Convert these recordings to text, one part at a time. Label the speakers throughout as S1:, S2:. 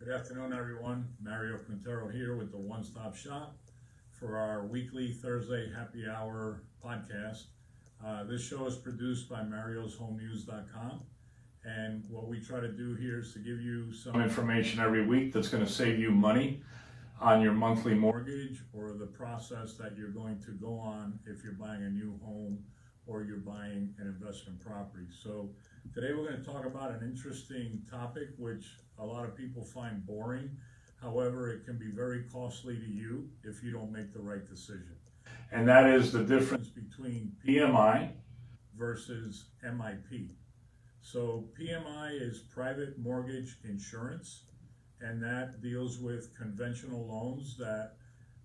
S1: Good afternoon, everyone. Mario Quintero here with the One Stop Shop for our weekly Thursday happy hour podcast. This show is produced by marioshomenews.com, and what we try to do here is to give you some information every week that's going to save you money on your monthly mortgage or the process that you're going to go on if you're buying a new home or you're buying an investment property. So today we're going to talk about an interesting topic which a lot of people find boring. However, it can be very costly to you if you don't make the right decision. And that is the difference between PMI versus MIP. So PMI is private mortgage insurance, and that deals with conventional loans that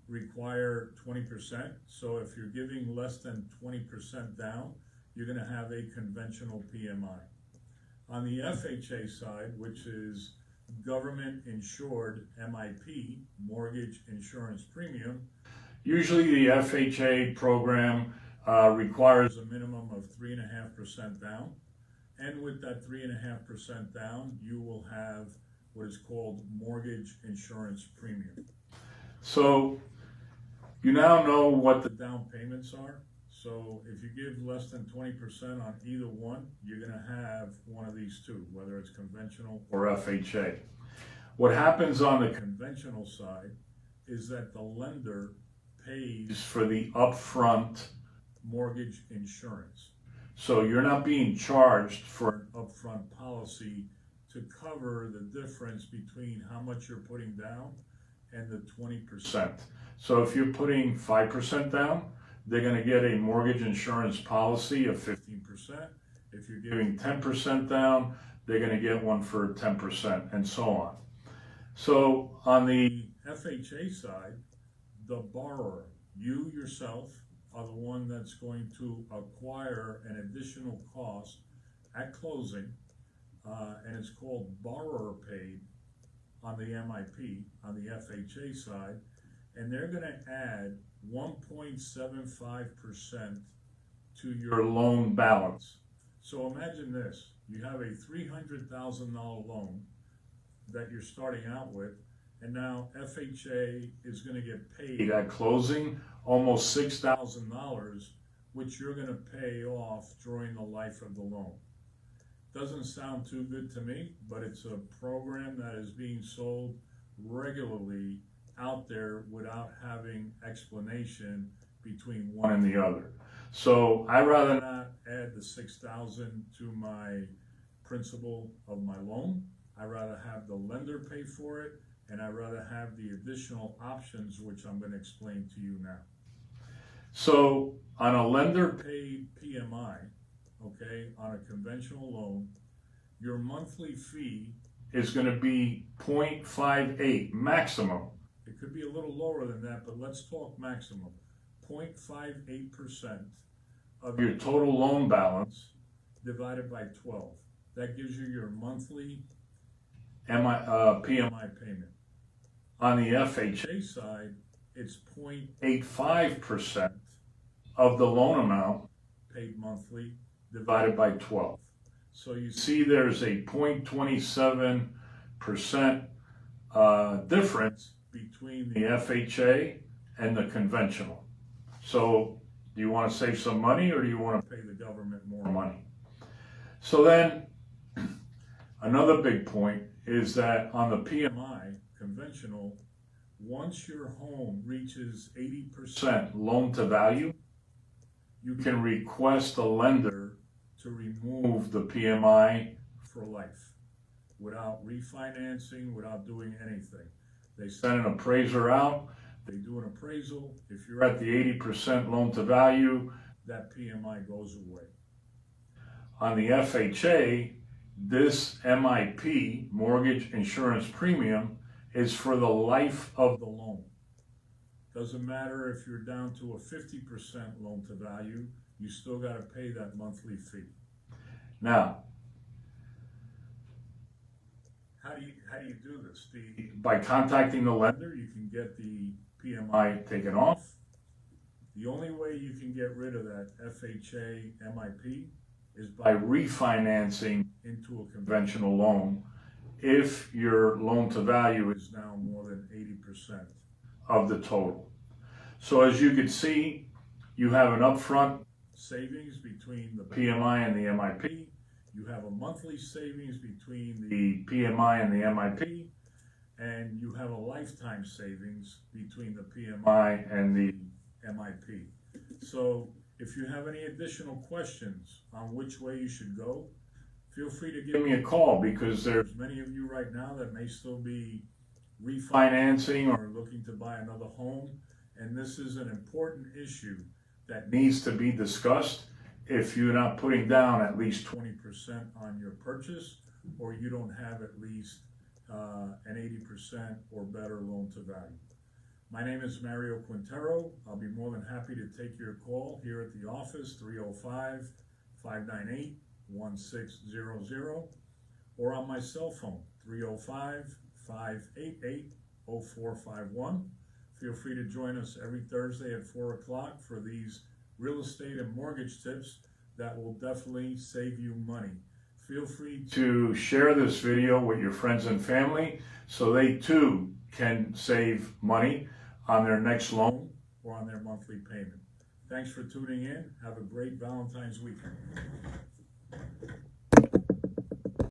S1: require 20%. So if you're giving less than 20% down, you're going to have a conventional PMI. On the FHA side, which is government insured MIP, mortgage insurance premium, usually the FHA program requires a minimum of 3.5% down. And with that 3.5% down, you will have what is called mortgage insurance premium. So you now know what the down payments are. So if you give less than 20% on either one, you're going to have one of these two, whether it's conventional or FHA. What happens on the conventional side is that the lender pays for the upfront mortgage insurance. So you're not being charged for an upfront policy to cover the difference between how much you're putting down and the 20%. So if you're putting 5% down, they're going to get a mortgage insurance policy of 15%. If you're giving 10% down, they're going to get one for 10%, and so on. So on the FHA side, the borrower, you yourself, are the one that's going to acquire an additional cost at closing, and it's called borrower paid on the MIP, on the FHA side, and they're going to add 1.75% to your loan balance. So imagine this, you have a $300,000 loan that you're starting out with, and now FHA is going to get paid at closing almost $6,000, which you're going to pay off during the life of the loan. Doesn't sound too good to me, but it's a program that is being sold regularly out there without having explanation between one and the other. So I'd rather not add the $6,000 to my principal of my loan. I'd rather have the lender pay for it, and I'd rather have the additional options, which I'm going to explain to you now. So on a lender paid PMI, okay, on a conventional loan, your monthly fee is going to be 0.58 maximum. It could be a little lower than that, but let's talk maximum. 0.58% of your total loan balance divided by 12. That gives you your monthly PMI payment. On the FHA side, it's 0.85% of the loan amount paid monthly divided by 12. So you see there's a 0.27% difference between the FHA and the conventional. So do you want to save some money, or do you want to pay the government more money? So then another big point is that on the PMI conventional, once your home reaches 80% loan to value, you can request a lender to remove the PMI for life without refinancing, without doing anything. They send an appraiser out, they do an appraisal. If you're at the 80% loan to value, that PMI goes away. On the FHA, this MIP, mortgage insurance premium, is for the life of the loan. Doesn't matter if you're down to a 50% loan to value, you still got to pay that monthly fee. Now, how do you do this? By contacting the lender, you can get the PMI taken off. The only way you can get rid of that FHA MIP is by refinancing into a conventional loan if your loan to value is now more than 80% of the total. So as you can see, you have an upfront savings between the PMI and the MIP. You have a monthly savings between the PMI and the MIP, and you have a lifetime savings between the PMI and the MIP. So if you have any additional questions on which way you should go, feel free to give me a call, because there's many of you right now that may still be refinancing or looking to buy another home, and this is an important issue that needs to be discussed. If you're not putting down at least 20% on your purchase, or you don't have at least an 80% or better loan to value. My name is Mario Quintero. I'll be more than happy to take your call here at the office, 305-598-1600, or on my cell phone, 305-588-0451. Feel free to join us every Thursday at 4 o'clock for these real estate and mortgage tips that will definitely save you money. Feel free to share this video with your friends and family so they too can save money on their next loan or on their monthly payment. Thanks for tuning in. Have a great Valentine's weekend.